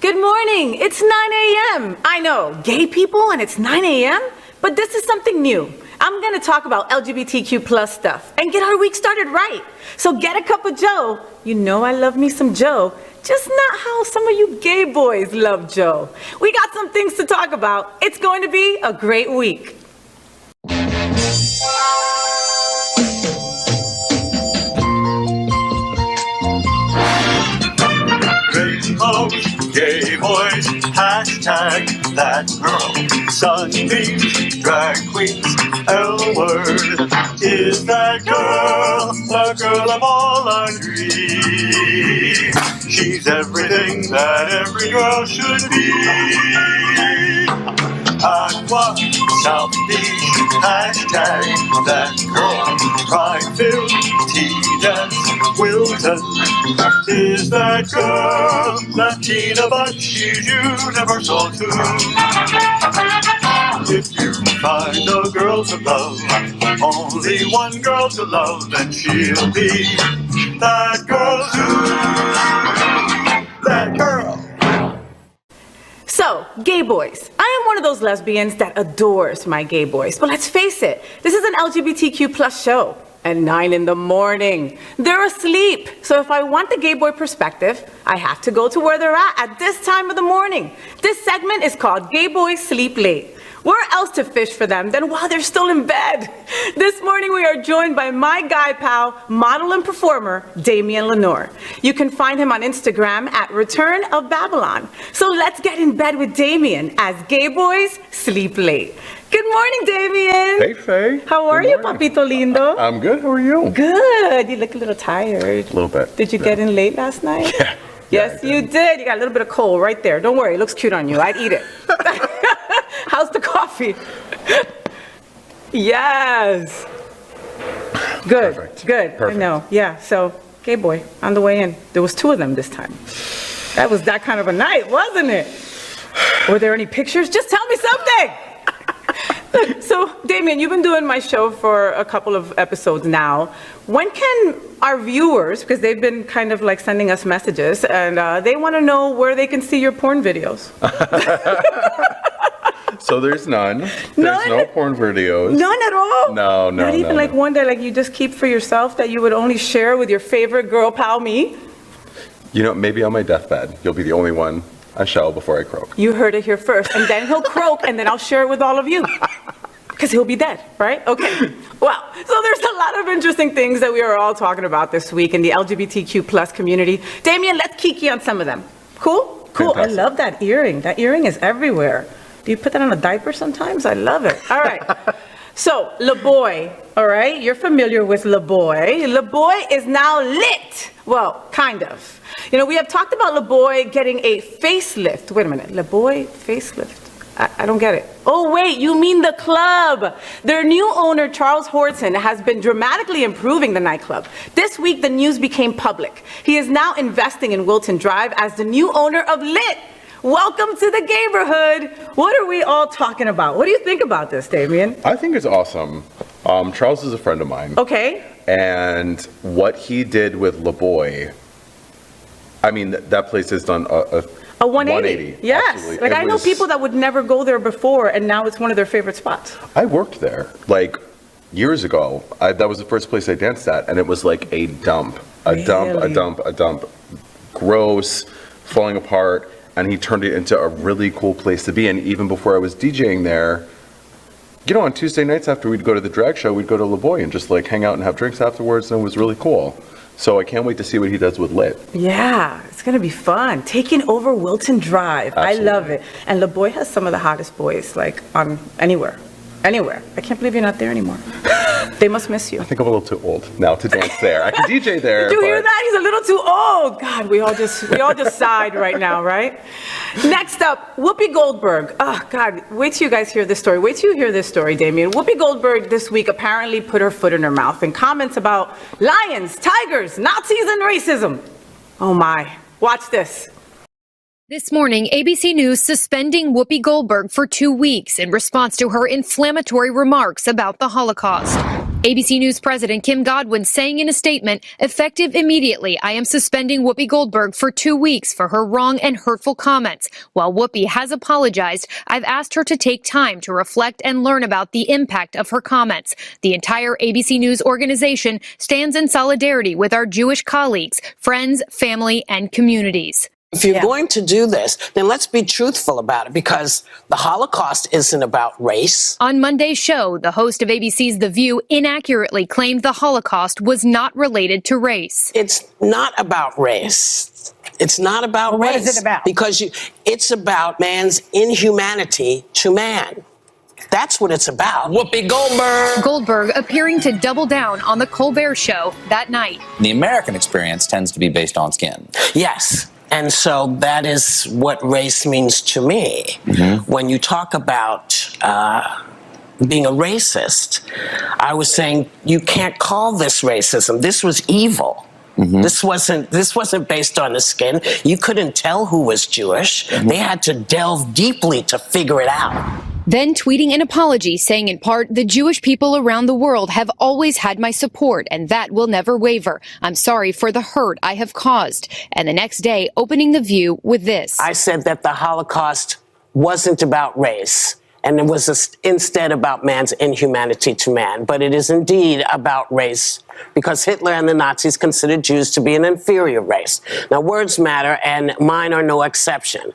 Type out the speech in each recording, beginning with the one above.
Good morning. It's 9 a.m. I know, gay people and it's 9 a.m., but this is something new. I'm going to talk about LGBTQ plus stuff and get our week started right. So get a cup of Joe. You know I love me some Joe, just not how some of you gay boys love Joe. We got some things to talk about. It's going to be a great week. Gay boys, hashtag that girl. Sunbeams, drag queens, L-word. Is that girl the girl of all our dreams? She's everything that every girl should be. Aqua, South Beach, hashtag that girl. Pride-filled, T-Dance, Wilton. Is that girl Latina, but she's universal too. If you find a girl to love, only one girl to love, then she'll be that girl too. That girl. So, gay boys. I am one of those lesbians that adores my gay boys. But let's face it, this is an LGBTQ plus show. At 9 in the morning. They're asleep. So if I want the gay boy perspective, I have to go to where they're at this time of the morning. This segment is called Gay Boys Sleep Late. Where else to fish for them than while they're still in bed? This morning we are joined by my guy pal, model and performer, Damien Lenore. You can find him on Instagram at Return of Babylon. So let's get in bed with Damien as Gay Boys Sleep Late. Good morning, Damien. Hey, Fay. How are you, papito lindo? I'm good. How are you? Good. You look a little tired. A little bit. Did you get in late last night? Yeah. Yes, you did. You got a little bit of coal right there. Don't worry. It looks cute on you. I'd eat it. How's the coffee? Yes. Good. Perfect. Good. Perfect. I know. Yeah. So, gay boy, on the way in. There was 2 of them this time. That was that kind of a night, wasn't it? Were there any pictures? Just tell me something. So, Damien, you've been doing my show for a couple of episodes now. When can our viewers, because they've been kind of like sending us messages, and they want to know where they can see your porn videos? So there's none. There's no porn videos. None at all? No. Not even like one that like you just keep for yourself that you would only share with your favorite girl pal, me? You know, maybe on my deathbed, you'll be the only one I shall before I croak. You heard it here first, and then he'll croak, and then I'll share it with all of you. Because he'll be dead, right? Okay. Well, so there's a lot of interesting things that we are all talking about this week in the LGBTQ plus community. Damien, let's kiki on some of them. Cool? Cool. Fantastic. I love that earring. That earring is everywhere. Do you put that on a diaper sometimes? I love it. All right. So, LeBoy, all right? You're familiar with LeBoy. LeBoy is now lit. Well, kind of. You know, we have talked about LeBoy getting a facelift. Wait a minute. LeBoy facelift. I don't get it. Oh, wait, you mean the club. Their new owner, Charles Horton, has been dramatically improving the nightclub. This week, the news became public. He is now investing in Wilton Drive as the new owner of Lit. Welcome to the Gayborhood. What are we all talking about? What do you think about this, Damien? I think it's awesome. Charles is a friend of mine. Okay. And what he did with LeBoy, I mean, that place has done a 180. Yes. Absolutely. Like, I know people that would never go there before, and now it's one of their favorite spots. I worked there, like, years ago. That was the first place I danced at, and it was like a dump. A dump. Gross, falling apart, and he turned it into a really cool place to be. And even before I was DJing there, you know, on Tuesday nights after we'd go to the drag show, we'd go to LeBoy and just like hang out and have drinks afterwards, and it was really cool. So I can't wait to see what he does with Lit. Yeah, it's going to be fun. Taking over Wilton Drive. Absolutely. I love it. And LeBoy has some of the hottest boys, like, on anywhere. Anywhere. I can't believe you're not there anymore. They must miss you. I think I'm a little too old now to dance there. I can DJ there. Did you hear that? He's a little too old. God, we all just sighed right now, right? Next up, Whoopi Goldberg. Oh, God, wait till you guys hear this story. Wait till you hear this story, Damien. Whoopi Goldberg this week apparently put her foot in her mouth in comments about lions, tigers, Nazis, and racism. Oh, my. Watch this. This morning, ABC News suspending Whoopi Goldberg for 2 weeks in response to her inflammatory remarks about the Holocaust. ABC News President Kim Godwin saying in a statement, effective immediately, I am suspending Whoopi Goldberg for 2 weeks for her wrong and hurtful comments. While Whoopi has apologized, I've asked her to take time to reflect and learn about the impact of her comments. The entire ABC News organization stands in solidarity with our Jewish colleagues, friends, family, and communities. If you're going to do this, then let's be truthful about it, because the Holocaust isn't about race. On Monday's show, the host of ABC's The View inaccurately claimed the Holocaust was not related to race. It's not about race. It's not about race. What is it about? Because it's about man's inhumanity to man. That's what it's about. Whoopi Goldberg. Goldberg appearing to double down on the Colbert Show that night. The American experience tends to be based on skin. Yes. And so that is what race means to me. Mm-hmm. When you talk about being a racist, I was saying you can't call this racism. This was evil. Mm-hmm. This wasn't based on the skin. You couldn't tell who was Jewish. Mm-hmm. They had to delve deeply to figure it out. Then tweeting an apology, saying in part, the Jewish people around the world have always had my support, and that will never waver. I'm sorry for the hurt I have caused. And the next day, opening The View with this. I said that the Holocaust wasn't about race, and it was instead about man's inhumanity to man. But it is indeed about race, because Hitler and the Nazis considered Jews to be an inferior race. Now, words matter, and mine are no exception.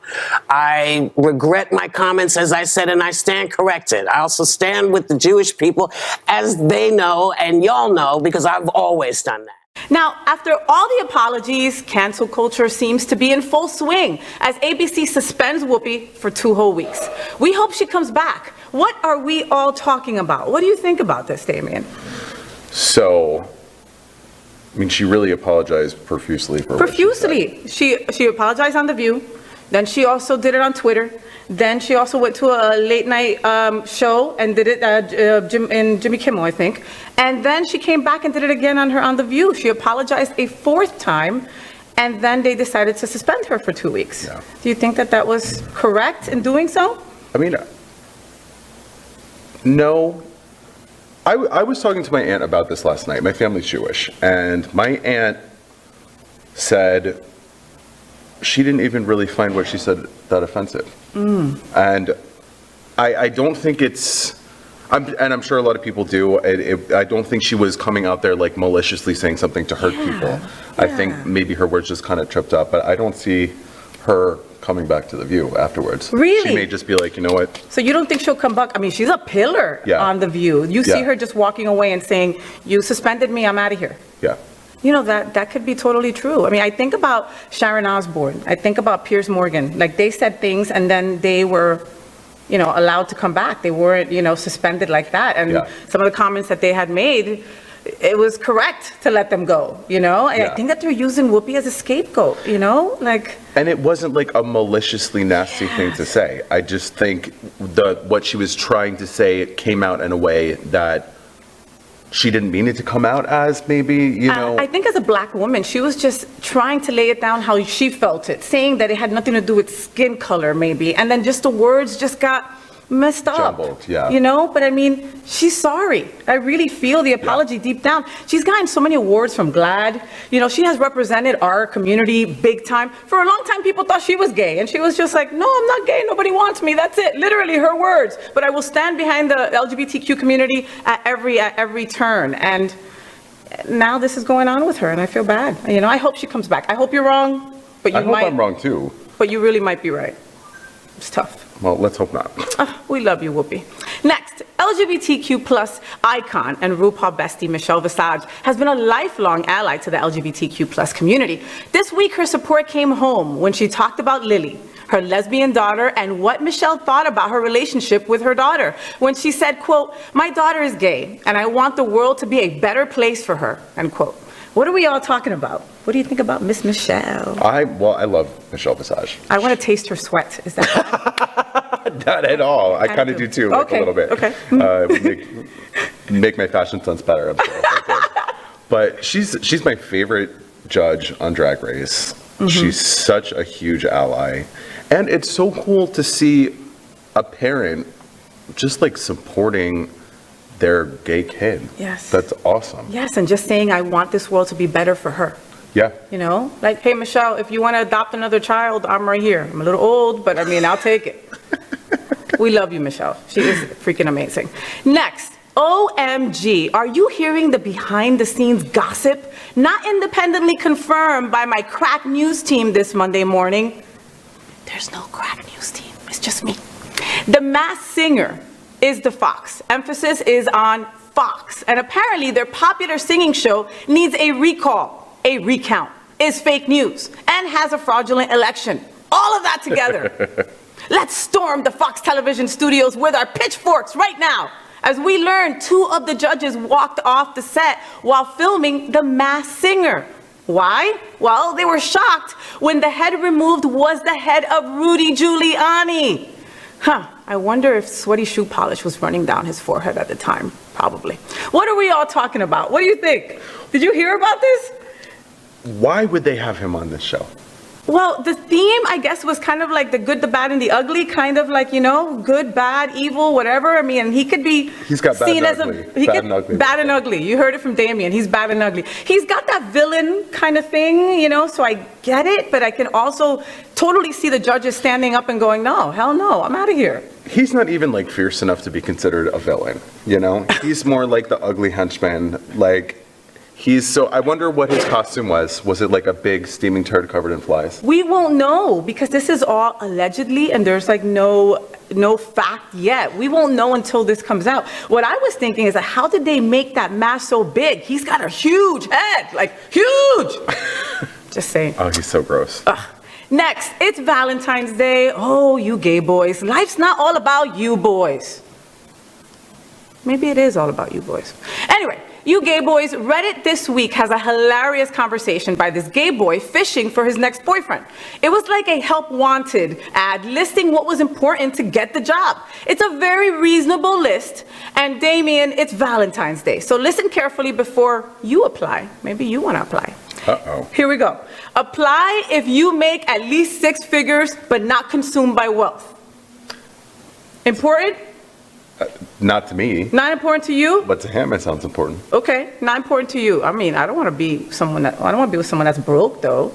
I regret my comments, as I said, and I stand corrected. I also stand with the Jewish people, as they know, and y'all know, because I've always done that. Now, after all the apologies, cancel culture seems to be in full swing as ABC suspends Whoopi for 2 whole weeks. We hope she comes back. What are we all talking about? What do you think about this, Damien? So, I mean, she really apologized profusely for Profusely. what she said. She apologized on The View. Then she also did it on Twitter. Then she also went to a late night show and did it Jimmy Kimmel, I think. And then she came back and did it again on The View. She apologized a 4th time, and then they decided to suspend her for 2 weeks. Yeah. Do you think that was correct in doing so? I mean, no. I was talking to my aunt about this last night. My family's Jewish, and my aunt said she didn't even really find what she said that offensive. And I don't think it's, and I'm sure a lot of people do, I don't think she was coming out there like maliciously saying something to hurt people. I think maybe her words just kind of tripped up, but I don't see her coming back to The View afterwards. Really? She may just be like, you know what? So you don't think she'll come back? I mean, she's a pillar on The View. You see her just walking away and saying, you suspended me, I'm out of here. Yeah. You know, that could be totally true. I mean, I think about Sharon Osbourne. I think about Piers Morgan. Like, they said things and then they were, allowed to come back. They weren't, suspended like that. And some of the comments that they had made, it was correct to let them go, And I think that they're using Whoopi as a scapegoat, And it wasn't like a maliciously nasty thing to say. I just think what she was trying to say came out in a way that she didn't mean it to come out as, maybe, I think as a black woman, she was just trying to lay it down how she felt it, saying that it had nothing to do with skin color, maybe. And then just the words just got messed up. Jumbled, But I mean, she's sorry. I really feel the apology deep down. She's gotten so many awards from GLAAD. She has represented our community big time. For a long time, people thought she was gay, and she was just like, no, I'm not gay. Nobody wants me. That's it. Literally her words. But I will stand behind the LGBTQ community at every turn. And now this is going on with her, and I feel bad. I hope she comes back. I hope you're wrong, but I hope I'm wrong too. But you really might be right. It's tough. Well, let's hope not. We love you, Whoopi. Next, LGBTQ plus icon and RuPaul bestie Michelle Visage has been a lifelong ally to the LGBTQ plus community. This week, her support came home when she talked about Lily, her lesbian daughter, and what Michelle thought about her relationship with her daughter. When she said, quote, "My daughter is gay, and I want the world to be a better place for her," end quote. What are we all talking about? What do you think about Miss Michelle? I love Michelle Visage. I want to taste her sweat. Is that bad? Not at all. I kind of do too, like a little bit. Okay. Make my fashion sense better. I'm sure. But she's my favorite judge on Drag Race. Mm-hmm. She's such a huge ally, and it's so cool to see a parent just like supporting their gay kid. Yes. That's awesome. Yes, and just saying, I want this world to be better for her. Yeah. You know, like, hey, Michelle, if you want to adopt another child, I'm right here. I'm a little old, but I mean, I'll take it. We love you, Michelle. She is freaking amazing. Next, OMG, are you hearing the behind-the-scenes gossip? Not independently confirmed by my crack news team this Monday morning. There's no crack news team. It's just me. The Masked Singer is the Fox. Emphasis is on Fox. And apparently their popular singing show needs a recall, a recount, is fake news, and has a fraudulent election. All of that together. Let's storm the Fox television studios with our pitchforks right now. As we learn, 2 of the judges walked off the set while filming The Masked Singer. Why? Well, they were shocked when the head removed was the head of Rudy Giuliani. I wonder if sweaty shoe polish was running down his forehead at the time. Probably. What are we all talking about? What do you think? Did you hear about this? Why would they have him on this show? Well, the theme, I guess, was kind of like the good, the bad, and the ugly, kind of like, you know, good, bad, evil, whatever. I mean, he could be He's got bad seen and as ugly. he Bad could, and ugly. Bad and ugly. You heard it from Damien. He's bad and ugly. He's got that villain kind of thing, you know, so I get it, but I can also totally see the judges standing up and going, no, hell no, I'm out of here. He's not even like fierce enough to be considered a villain, you know? He's more like the ugly henchman, like... I wonder what his costume was. Was it like a big steaming turd covered in flies? We won't know because this is all allegedly and there's like no fact yet. We won't know until this comes out. What I was thinking is that how did they make that mask so big? He's got a huge head, like huge. Just saying. Oh, he's so gross. Next, it's Valentine's Day. Oh, you gay boys. Life's not all about you boys. Maybe it is all about you boys. Anyway. You gay boys, Reddit this week has a hilarious conversation by this gay boy fishing for his next boyfriend. It was like a help wanted ad listing what was important to get the job. It's a very reasonable list. And Damien, it's Valentine's Day. So listen carefully before you apply. Maybe you want to apply. Uh-oh. Here we go. Apply if you make at least 6 figures, but not consumed by wealth. Important? Not to me. Not important to you? But to him, it sounds important. Okay, not important to you. I mean, I don't want to be with someone that's broke, though.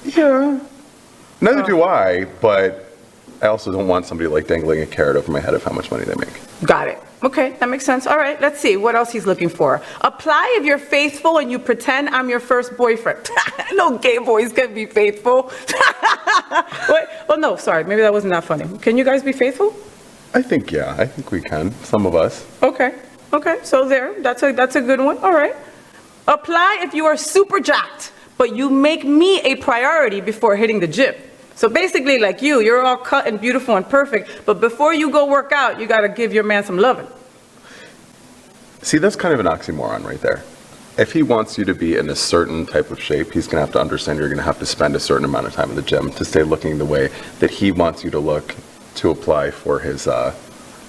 Yeah. Neither do I, but I also don't want somebody like dangling a carrot over my head of how much money they make. Got it. Okay, that makes sense. All right, let's see what else he's looking for. Apply if you're faithful and you pretend I'm your first boyfriend. No gay boys can be faithful. Wait, oh no, sorry, maybe that wasn't that funny. Can you guys be faithful? I think we can. Some of us. Okay, so that's a good one. All right. Apply if you are super jacked, but you make me a priority before hitting the gym. So basically, like you're all cut and beautiful and perfect, but before you go work out, you got to give your man some loving. See, that's kind of an oxymoron right there. If he wants you to be in a certain type of shape, he's going to have to understand you're going to have to spend a certain amount of time in the gym to stay looking the way that he wants you to look to apply for his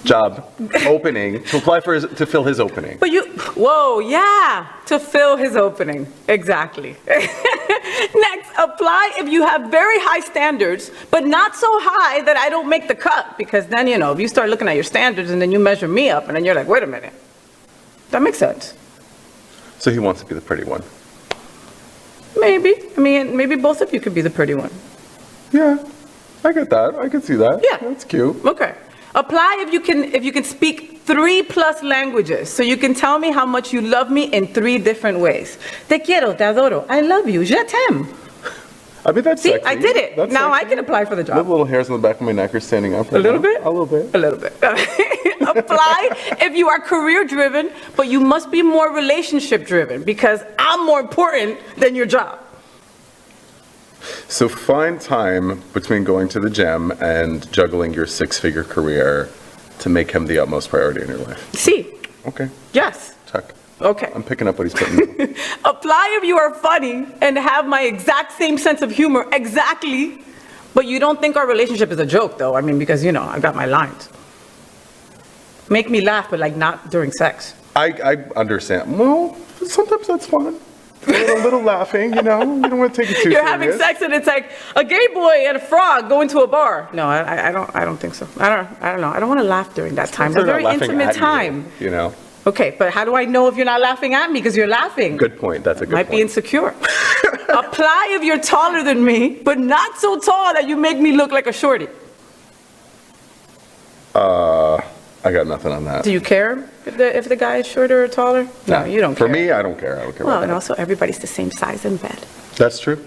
job opening, to fill his opening. But to fill his opening. Exactly. Next, apply if you have very high standards, but not so high that I don't make the cut. Because then, if you start looking at your standards and then you measure me up and then you're like, wait a minute. That makes sense. So he wants to be the pretty one. Maybe. I mean, maybe both of you could be the pretty one. Yeah. I get that. I can see that. Yeah. That's cute. Okay. Apply if you can speak 3+ languages. So you can tell me how much you love me in 3 different ways. Te quiero, te adoro, I love you, je t'aime. I mean, that's See, sexy. I did it. That's now sexy. I can apply for the job. The little hairs on the back of my neck are standing up. A little bit? A little bit. A little bit. Apply if you are career driven, but you must be more relationship driven because I'm more important than your job. So find time between going to the gym and juggling your 6-figure career to make him the utmost priority in your life. See. Okay. Yes. Check. Okay. I'm picking up what he's putting down. Apply if you are funny and have my exact same sense of humor, exactly, but you don't think our relationship is a joke, though. I mean, because, I got my lines. Make me laugh, but, not during sex. I understand. Well, sometimes that's fun. A little laughing, you know? You don't want to take it too You're serious. having sex and it's like a gay boy and a frog going to a bar. No, I don't think so. I don't know. I don't want to laugh during that time. It's a They're very not laughing intimate at you, time. You know? Okay, but how do I know if you're not laughing at me? Because you're laughing. Good point. That's a good Might point. be insecure. Apply if you're taller than me, but not so tall that you make me look like a shorty. I got nothing on that. Do you care if the guy is shorter or taller? No, you don't care. For me, I don't care. I don't care Well, about and that. also everybody's the same size in bed. That's true.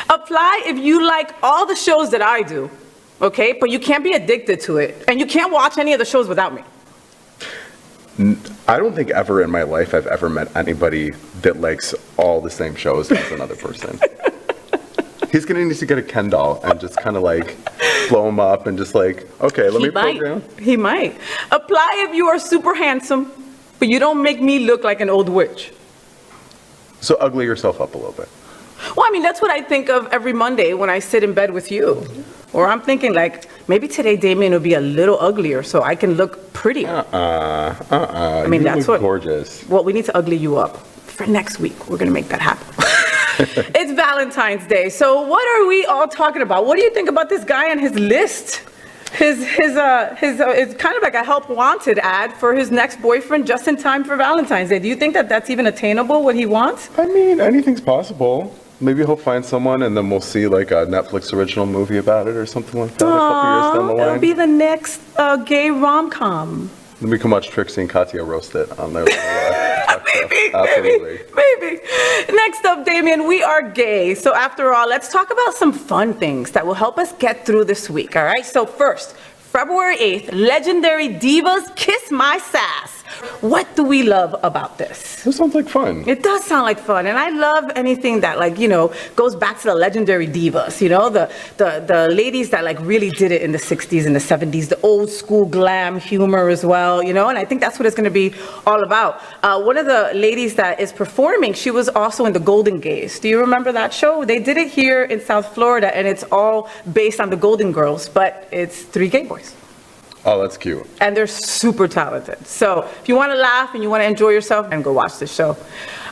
Apply if you like all the shows that I do, okay? But you can't be addicted to it. And you can't watch any of the shows without me. I don't think ever in my life I've ever met anybody that likes all the same shows as another person. He's going to need to get a Ken doll and just kind of like blow him up and just like, okay, let me program. He might. Apply if you are super handsome, but you don't make me look like an old witch. So ugly yourself up a little bit. Well, I mean, that's what I think of every Monday when I sit in bed with you. Or I'm thinking like, maybe today Damien will be a little uglier so I can look prettier. I mean, You that's look what. gorgeous. Well, we need to ugly you up. For next week, we're going to make that happen. It's Valentine's Day. So what are we all talking about? What do you think about this guy and his list? It's kind of like a help wanted ad for his next boyfriend just in time for Valentine's Day. Do you think that that's even attainable, what he wants? I mean, anything's possible. Maybe he'll find someone and then we'll see like a Netflix original movie about it or something like that a couple years down the It'll line. be the next gay rom-com. Then we can watch Trixie and Katya roast it on their Maybe. Next up, Damien, we are gay. So after all, let's talk about some fun things that will help us get through this week, all right? So first, February 8th, legendary Divas Kiss My Sass. What do we love about this? This sounds like fun. It does sound like fun, and I love anything that, like, you know, goes back to the legendary divas, you know, the ladies that, like, really did it in the 60s and the 70s, the old school glam humor as well, you know, and I think that's what it's going to be all about. One of the ladies that is performing, she was also in the Golden Gays. Do you remember that show? They did it here in South Florida, and it's all based on the Golden Girls, but it's 3 gay boys. Oh, that's cute. And they're super talented. So if you want to laugh and you want to enjoy yourself, and go watch this show.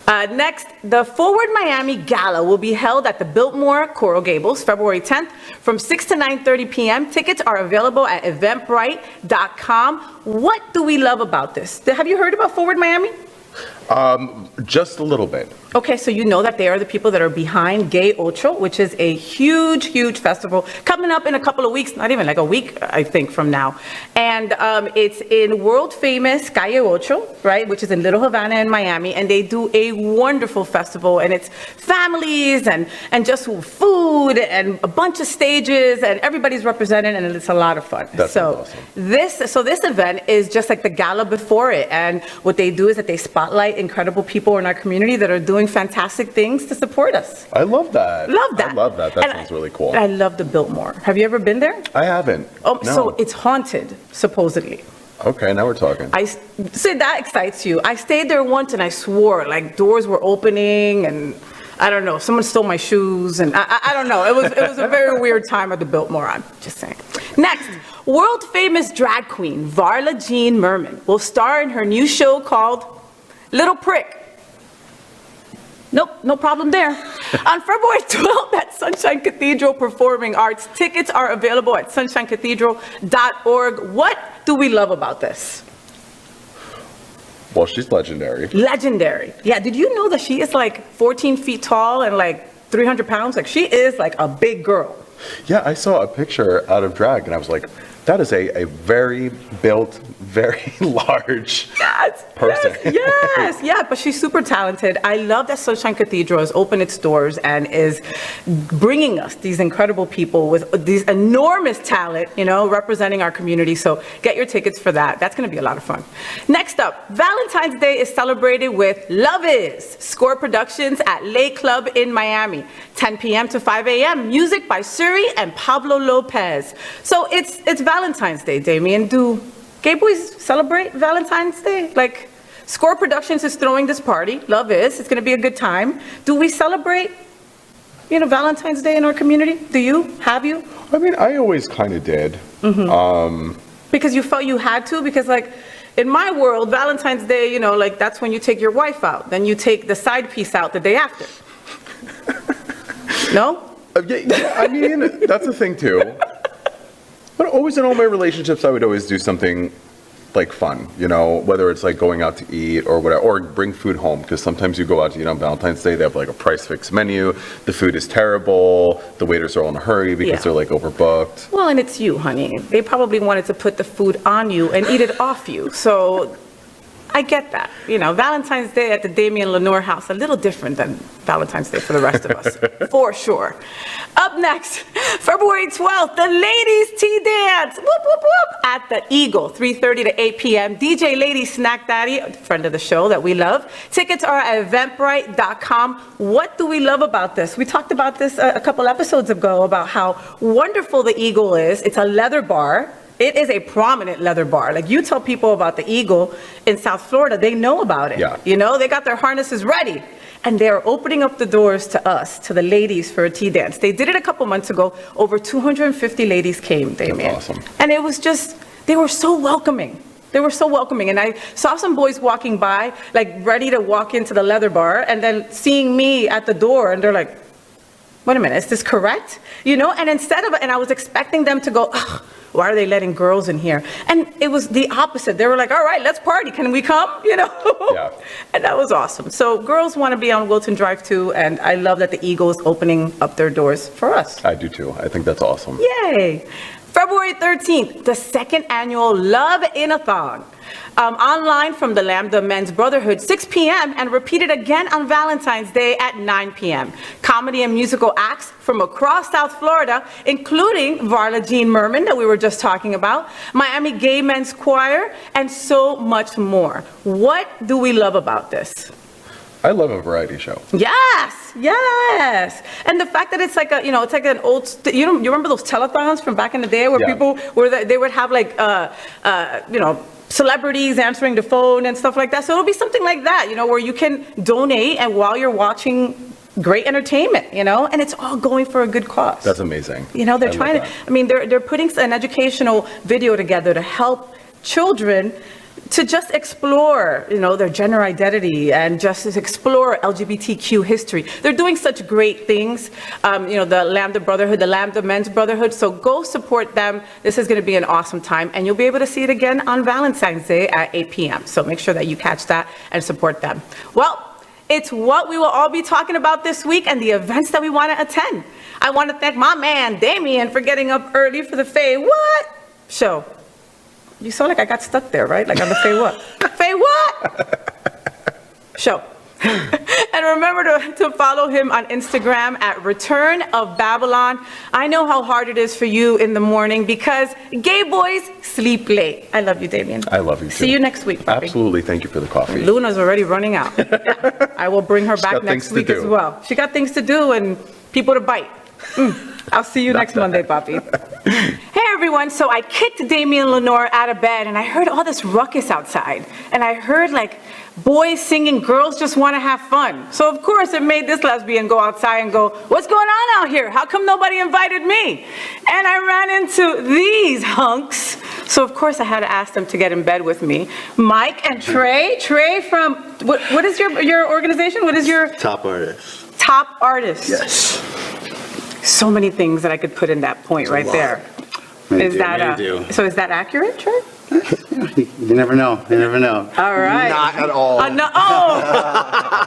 Next, the Forward Miami Gala will be held at the Biltmore Coral Gables, February 10th, from 6 to 9:30 p.m. Tickets are available at eventbrite.com. What do we love about this? Have you heard about Forward Miami? Just a little bit. Okay, so you know that they are the people that are behind Gay Ocho, which is a huge, huge festival coming up in a couple of weeks, not even like a week, I think, from now. And it's in world famous Calle Ocho, right, which is in Little Havana in Miami, and they do a wonderful festival, and it's families and just food and a bunch of stages, and everybody's represented, and it's a lot of fun. That sounds awesome. This event is just like the gala before it, and what they do is that they spotlight incredible people in our community that are doing fantastic things to support us. I love that. Love that. I love that. That And sounds really cool. I love the Biltmore. Have you ever been there? I haven't. Oh, No. so it's haunted, supposedly. Okay, now we're talking. So that excites you. I stayed there once and I swore, like, doors were opening and I don't know, someone stole my shoes and I don't know. It was a very weird time at the Biltmore, I'm just saying. Next, world famous drag queen Varla Jean Merman will star in her new show called Little Prick. Nope, no problem there. On February 12th at Sunshine Cathedral Performing Arts, tickets are available at sunshinecathedral.org. What do we love about this? Well, she's legendary. Legendary. Yeah, did you know that she is like 14 feet tall and like 300 pounds? Like, she is like a big girl. Yeah, I saw a picture out of drag and I was like, that is a very built, very large person. Yes, yeah, but she's super talented. I love that Sunshine Cathedral has opened its doors and is bringing us these incredible people with these enormous talent, you know, representing our community. So get your tickets for that. That's going to be a lot of fun. Next up, Valentine's Day is celebrated with Love Is, Score Productions at Lake Club in Miami, 10 p.m. to 5 a.m. Music by Suri and Pablo Lopez. So it's Valentine's Day, Damien. Do gay boys celebrate Valentine's Day? Like, Score Productions is throwing this party. Love Is. It's going to be a good time. Do we celebrate, you know, Valentine's Day in our community? Do you? Have you? I mean, I always kind of did. Because you felt you had to? Because, like, In my world, Valentine's Day, like that's when you take your wife out. Then you take the side piece out the day after. No? Yeah, I mean, that's a thing too. But always in all my relationships, I would always do something like fun, whether it's like going out to eat or whatever, or bring food home, because sometimes you go out to eat on Valentine's Day, they have like a price fixed menu, the food is terrible, the waiters are all in a hurry because they're like overbooked. Well, and it's you, honey. They probably wanted to put the food on you and eat it off you, so I get that. Valentine's Day at the Damien and Lenore house, a little different than Valentine's Day for the rest of us, for sure. Up next, February 12th, the Ladies Tea Dance, whoop, whoop, whoop, at the Eagle, 3:30 to 8 p.m. DJ Lady Snack Daddy, a friend of the show that we love. Tickets are at eventbrite.com. What do we love about this? We talked about this a couple episodes ago about how wonderful the Eagle is. It's a leather bar. It is a prominent leather bar. Like, you tell people about the Eagle in South Florida, they know about it. Yeah. They got their harnesses ready. And they're opening up the doors to us, to the ladies, for a tea dance. They did it a couple months ago. Over 250 ladies came, Damien. That's awesome. And it was just, they were so welcoming. They were so welcoming. And I saw some boys walking by, like ready to walk into the leather bar, and then seeing me at the door, and they're like, wait a minute, is this correct? And instead of, and I was expecting them to go, ugh, why are they letting girls in here? And it was the opposite. They were like, all right, let's party. Can we come? Yeah. And that was awesome. So girls want to be on Wilton Drive too, and I love that the Eagle is opening up their doors for us. I do too. I think that's awesome. Yay. February 13th, the second annual Love-In-Athon. Online from the Lambda Men's Brotherhood, 6 p.m. and repeated again on Valentine's Day at 9 p.m. Comedy and musical acts from across South Florida, including Varla Jean Merman that we were just talking about, Miami Gay Men's Choir, and so much more. What do we love about this? I love a variety show. Yes, yes. And the fact that it's like it's like an old, you remember those telethons from back in the day where people they would have like, celebrities answering the phone and stuff like that. So it'll be something like that, where you can donate and while you're watching great entertainment, and it's all going for a good cause. That's amazing. They're trying to, they're putting an educational video together to help children to just explore, their gender identity and just explore LGBTQ history. They're doing such great things, the Lambda Brotherhood, the Lambda Men's Brotherhood, so go support them. This is going to be an awesome time, and you'll be able to see it again on Valentine's Day at 8 p.m. So make sure that you catch that and support them. Well, it's what we will all be talking about this week and the events that we want to attend. I want to thank my man, Damien, for getting up early for the FayWhat show. You saw like I got stuck there, right? Like on the FayWhat. FayWhat show. And remember to follow him on Instagram at Return of Babylon. I know how hard it is for you in the morning because gay boys sleep late. I love you, Damien. I love you too. See you next week, Bobby. Absolutely. Thank you for the coffee. Luna's already running out. I will bring her back next week as well. She got things to do and people to bite. I'll see you next Monday, Poppy. Hey, everyone. So I kicked Damien and Lenore out of bed, and I heard all this ruckus outside. And I heard, like, boys singing, girls just want to have fun. So, of course, it made this lesbian go outside and go, what's going on out here? How come nobody invited me? And I ran into these hunks. So, of course, I had to ask them to get in bed with me. Mike and Trey. Trey from, what is your organization? What is your? Top Artist. Top Artist. Yes. So many things that I could put in that point right there. Is that so? Is that accurate, Trey? You never know. You never know. All right. Not at all.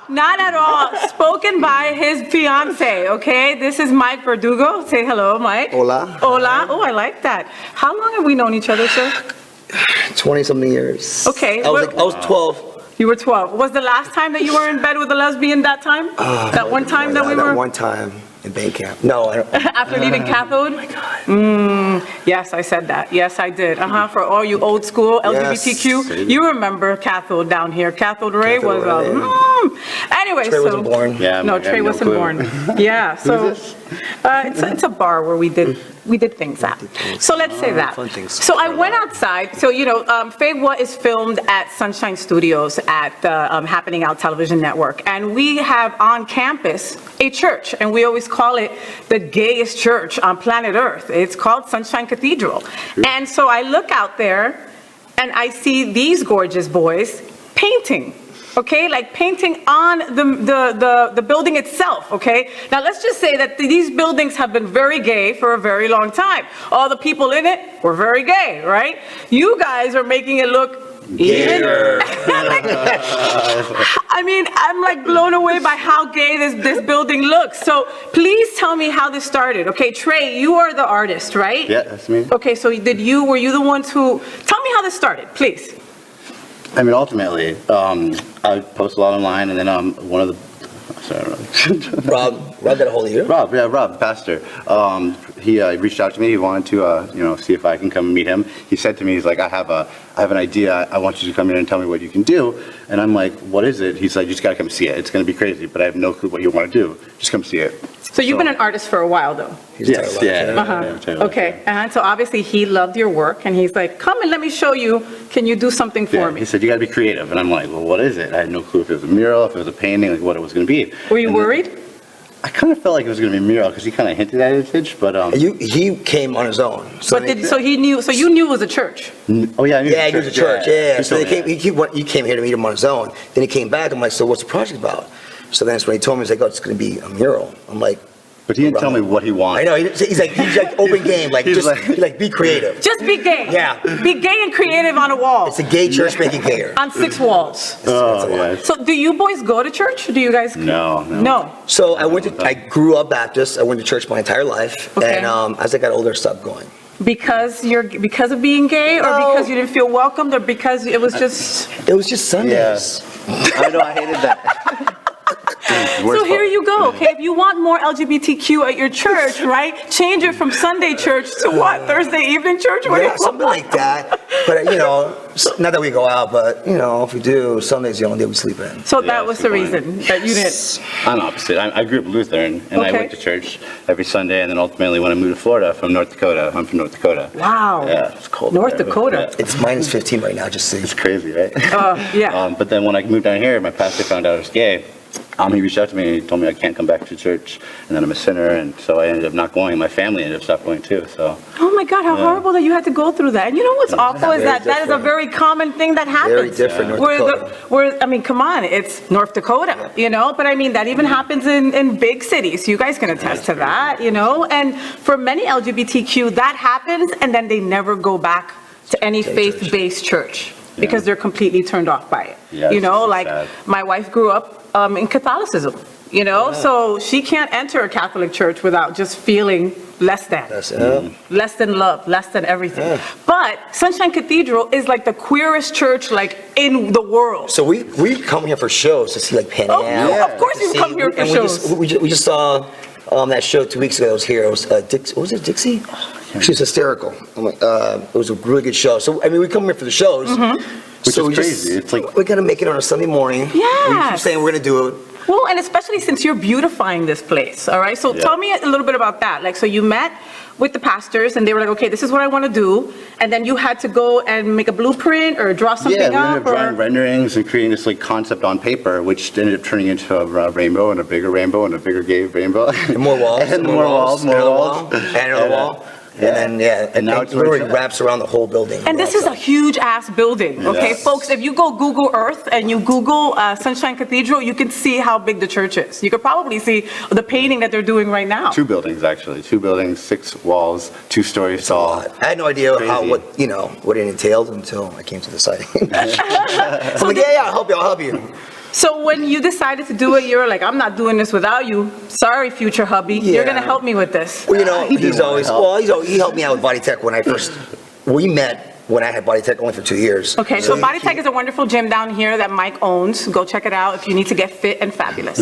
Not at all. Spoken by his fiance. Okay, this is Mike Verdugo. Say hello, Mike. Hola. Hola. Oh, I like that. How long have we known each other, sir? 20-something years. Okay. I was 12. You were 12. Was the last time that you were in bed with a lesbian that time? That one time that we were? That one time in band camp. No, I don't. After leaving Cathode? Oh, my God. Yes, I said that. Yes, I did. For all you old school LGBTQ. Yes. You remember Cathode down here. Cathode Ray was anyway, Trey wasn't born. Yeah, no, Trey wasn't born. Yeah, so it's a bar where we did things at. So let's say that. Fun things. So I went outside. So, FayWhat is filmed at Sunshine Studios at the Happening Out Television Network. And we have on campus a church. And we always call it the gayest church on planet Earth. It's called Sunshine Cathedral. And so I look out there and I see these gorgeous boys painting. Okay, like painting on the building itself, okay? Now let's just say that these buildings have been very gay for a very long time. All the people in it were very gay, right? You guys are making it look even. I mean, I'm like blown away by how gay this building looks. So please tell me how this started. Okay, Trey, you are the artist, right? Yeah, that's me. Okay, so were you the ones who, tell me how this started, please. I mean, ultimately, I post a lot online, and then one of the, Rob got a hold of you? Rob, the pastor. He reached out to me. He wanted to, see if I can come and meet him. He said to me, he's like, I have an idea. I want you to come in and tell me what you can do. And I'm like, what is it? He's like, you just got to come see it. It's going to be crazy, but I have no clue what you want to do. Just come see it. So you've been an artist for a while, though. Yes, Okay, and so obviously he loved your work, and he's like, come and let me show you, can you do something for me? He said, you got to be creative. And I'm like, well, what is it? I had no clue if it was a mural, if it was a painting, like what it was going to be. Were you worried? I kind of felt like it was going to be a mural because he kind of hinted at it, but He came on his own. So you knew it was a church? Oh yeah, I knew Yeah, he was a church. Yeah. So told me he came here to meet him on his own. Then he came back. I'm like, so what's the project about? So then that's when he told me, he's like, oh, it's going to be a mural. I'm like, but he didn't tell me what he wanted. I know. He's like open game. Like, He's just like, be creative. Just be gay. Yeah. Be gay and creative on a wall. It's a gay church making gayer. On 6 walls. Oh, yeah. So do you boys go to church? Do you guys? No. So I grew up Baptist. I went to church my entire life. Okay. And as I got older, I stopped going. Because of being gay, or No. because you didn't feel welcomed, or because it was just... It was just Sundays. I know, I hated that. So here you go, okay? If you want more LGBTQ at your church, right? Change it from Sunday church to what? Thursday evening church? What do you Yeah, something like that. But not that we go out, but if we do, Sunday's the only day we sleep in. So Yeah, that was that's the a good reason that you didn't... I'm opposite. I grew up Lutheran, and I Okay. went to church every Sunday, and then ultimately when I moved to Florida from North Dakota, I'm from North Dakota. Wow. Yeah, it's cold. North there. Dakota. Yeah. It's minus 15 right now, just It's see. crazy, right? Yeah. But then when I moved down here, my pastor found out I was gay. He reached out to me and he told me I can't come back to church, and then I'm a sinner, and so I ended up not going. My family ended up stopping going too. So. Oh my God, how horrible that you had to go through that. And you know what's awful is Very that is a different. very common thing that happens. Very different, North Dakota. I mean, come on, it's North Dakota, but I mean, that even happens in big cities. You guys can attest to that, and for many LGBTQ, that happens, and then they never go back to any faith-based church because they're completely turned off by it. Yeah, it's Like sad. my wife grew up in Catholicism, so she can't enter a Catholic church without just feeling less than. That's it. Less than love, less than everything. Yeah. But Sunshine Cathedral is like the queerest church like in the world. So we come here for shows to see like Pan Am. Oh, yeah, of course you to come see- here for and shows. We just saw that show 2 weeks ago. It was here. It was what was it, Dixie? She was hysterical. It was a really good show. So I mean, we come here for the shows. Which so is we crazy. It's like- we gotta make it on a Sunday morning. We Yes. keep saying we're gonna do it. Well, and especially since you're beautifying this place, all right? So tell me a little bit about that. Like, so you met with the pastors and they were like, okay, this is what I want to do. And then you had to go and make a blueprint or draw something Yeah, we ended up? up drawing renderings and creating this like concept on paper, which ended up turning into a rainbow and a bigger rainbow and a bigger gay rainbow. And more walls. And more walls, more walls. And another wall. And then, and now now it it's literally like- wraps around the whole building. And this is a huge ass building, okay? Yes. Folks, if you go Google Earth and you Google Sunshine Cathedral, you can see how big the church is. You could probably see the painting that they're doing right now. 2 buildings, actually. 2 buildings, 6 walls, 2 stories a tall. lot. I had no idea Crazy. what it entailed until I came to the site. I'm like, yeah, I'll help you. So when you decided to do it, you were like, I'm not doing this without you. Sorry, future hubby. You're Yeah. going to help me with this. Well, He didn't wanna help. he helped me out with Body Tech when we met when I had Body Tech only for 2 years. Okay, so Body Tech is a wonderful gym down here that Mike owns. Go check it out if you need to get fit and fabulous.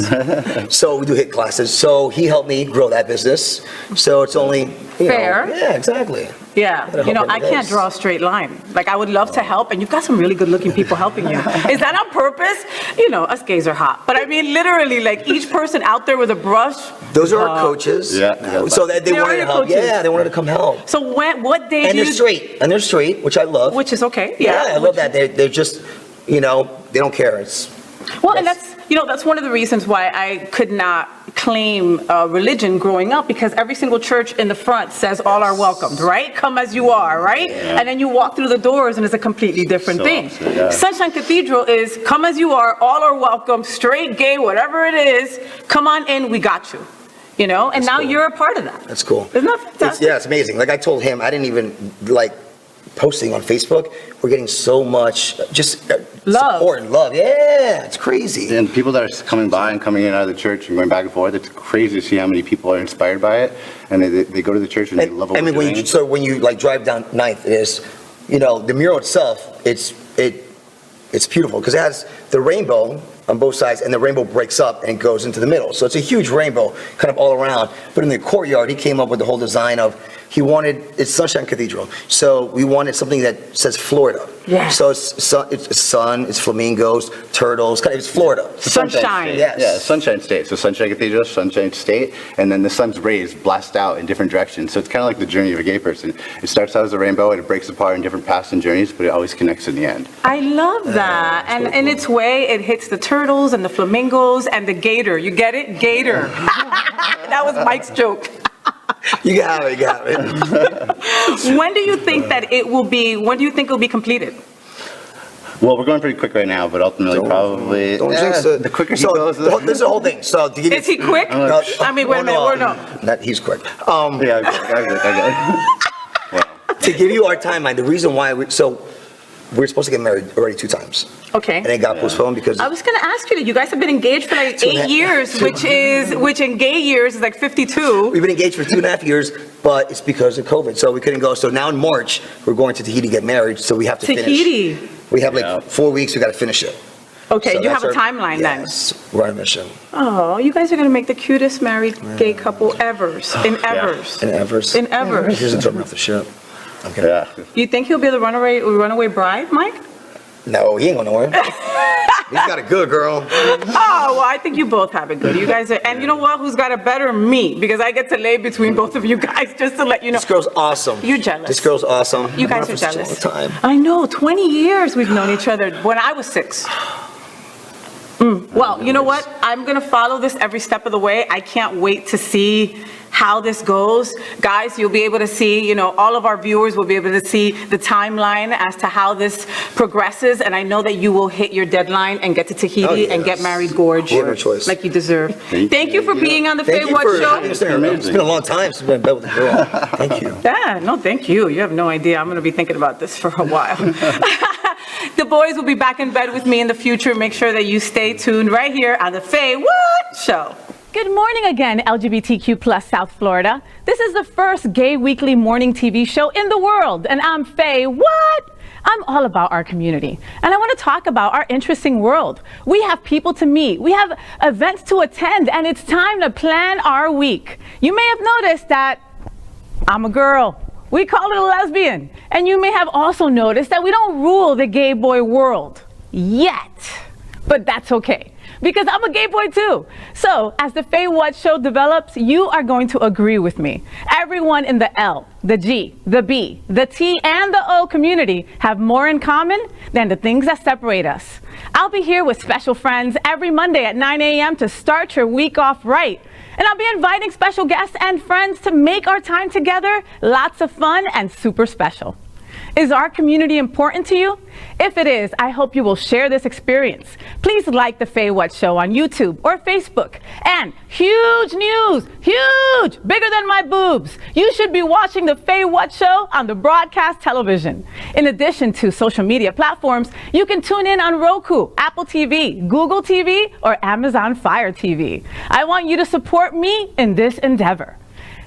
So we do HIIT classes. So he helped me grow that business. So it's only Fair. Yeah, exactly. Yeah, Gotta help I every can't day. draw a straight line. Like, I would love to help, and you've got some really good-looking people helping you. Is that on purpose? Us gays are hot. But I mean, literally, like, each person out there with a brush. Those are our coaches. Yeah. So that they They are wanted to your help. coaches. Yeah, they wanted to come help. So what day And do they're you... straight. And they're straight, which I love. Which is okay. Yeah, I love that. They're just, they don't care. It's Well, and that's one of the reasons why I could not claim religion growing up, because every single church in the front says all are welcomed, right? Come as you are, right? Yeah. And then you walk through the doors and it's a completely different thing. Yeah. Sunshine Cathedral is come as you are, all are welcome, straight, gay, whatever it is, come on in, we got you. And That's now cool. you're a part of that. That's cool. Isn't that fantastic? It's amazing. Like I told him, I didn't even posting on Facebook. We're getting so much just Love. support and love. Yeah, it's crazy. And people that are coming by and coming in and out of the church and going back and forth, it's crazy to see how many people are inspired by it. And they go to the church and they love what we're doing. When you drive down 9th, the mural itself, it's beautiful because it has the rainbow on both sides, and the rainbow breaks up and goes into the middle. So it's a huge rainbow kind of all around. But in the courtyard, he came up with the whole design of, it's Sunshine Cathedral. So we wanted something that says Florida. Yeah. So it's sun, it's flamingos, turtles, it's Florida. Sunshine. Yes. Yeah, Sunshine State. So Sunshine Cathedral, Sunshine State, and then the sun's rays blast out in different directions. So it's kind of like the journey of a gay person. It starts out as a rainbow and it breaks apart in different paths and journeys, but it always connects in the end. I love that. And in its way, it hits the turtles and the flamingos and the gator. You get it? Gator. That was Mike's joke. You got it. When do you think it will be completed? Well, we're going pretty quick right now, but ultimately probably Don't jinx it. the quicker he So goes. this is the whole thing. So to give you, Is he quick? No, I mean, wait a minute, we're no. He's quick. Yeah, I To give you our timeline, the reason why we're supposed to get married already 2 times. Okay. And it got postponed because I was going to ask you that. You guys have been engaged for like 8 years, which in gay years is like 52. we've been engaged for 2.5 years, but it's because of COVID. So we couldn't go. So now in March, we're going to Tahiti to get married. So we have to finish. Tahiti. We have 4 weeks. We got to finish it. Okay, So you that's have a our- timeline yes, we're on a mission. then. Oh, you guys are going to make the cutest married gay couple evers. In Evers. In Evers. In Evers. He doesn't throw me off the ship. Okay. Yeah. You think he'll be the runaway bride, Mike? No, he ain't going nowhere. He's got it good, girl. Oh, well, I think you both have it good. You guys are, and you know what? Who's got it better? Me, because I get to lay between both of you guys, just to let you know. This girl's awesome. You're jealous. This girl's awesome. You guys I've are known her for jealous. such a long time. I know, 20 years we've known each other, when I was 6. Well, you know what? I'm going to follow this every step of the way. I can't wait to see how this goes. Guys, you'll be able to see, all of our viewers will be able to see the timeline as to how this progresses. And I know that you will hit your deadline and get to Tahiti and get married gorge. We have no choice. Like you deserve. Thank you for being on the Thank you FayWhat for show. having us there. It's been a long time since I've been in bed with a girl. Thank you. Yeah, no, thank you. You have no idea. I'm going to be thinking about this for a while. The boys will be back in bed with me in the future. Make sure that you stay tuned right here on the FayWhat show. Good morning again, LGBTQ plus South Florida. This is the first gay weekly morning TV show in the world, and I'm FayWhat. I'm all about our community, and I want to talk about our interesting world. We have people to meet, we have events to attend, and it's time to plan our week. You may have noticed that I'm a girl. We call it a lesbian. And you may have also noticed that we don't rule the gay boy world yet, but that's okay, because I'm a gay boy too. So as the FayWhat show develops, you are going to agree with me. Everyone in the L, the G, the B, the T, and the O community have more in common than the things that separate us. I'll be here with special friends every Monday at 9 a.m. to start your week off right. And I'll be inviting special guests and friends to make our time together lots of fun and super special. Is our community important to you? If it is, I hope you will share this experience. Please like the FayWhat show on YouTube or Facebook. And huge news, huge, bigger than my boobs. You should be watching the FayWhat show on the broadcast television. In addition to social media platforms, you can tune in on Roku, Apple TV, Google TV, or Amazon Fire TV. I want you to support me in this endeavor.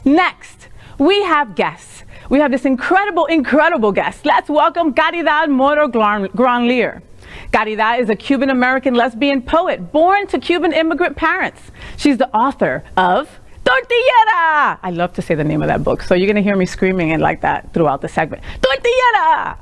Next, we have guests. We have this incredible guest. Let's welcome Karidaan Granglier. Karidaan is a Cuban-American lesbian poet born to Cuban immigrant parents. She's the author of Tortillera. I love to say the name of that book, so you're going to hear me screaming it like that throughout the segment. Tortillera!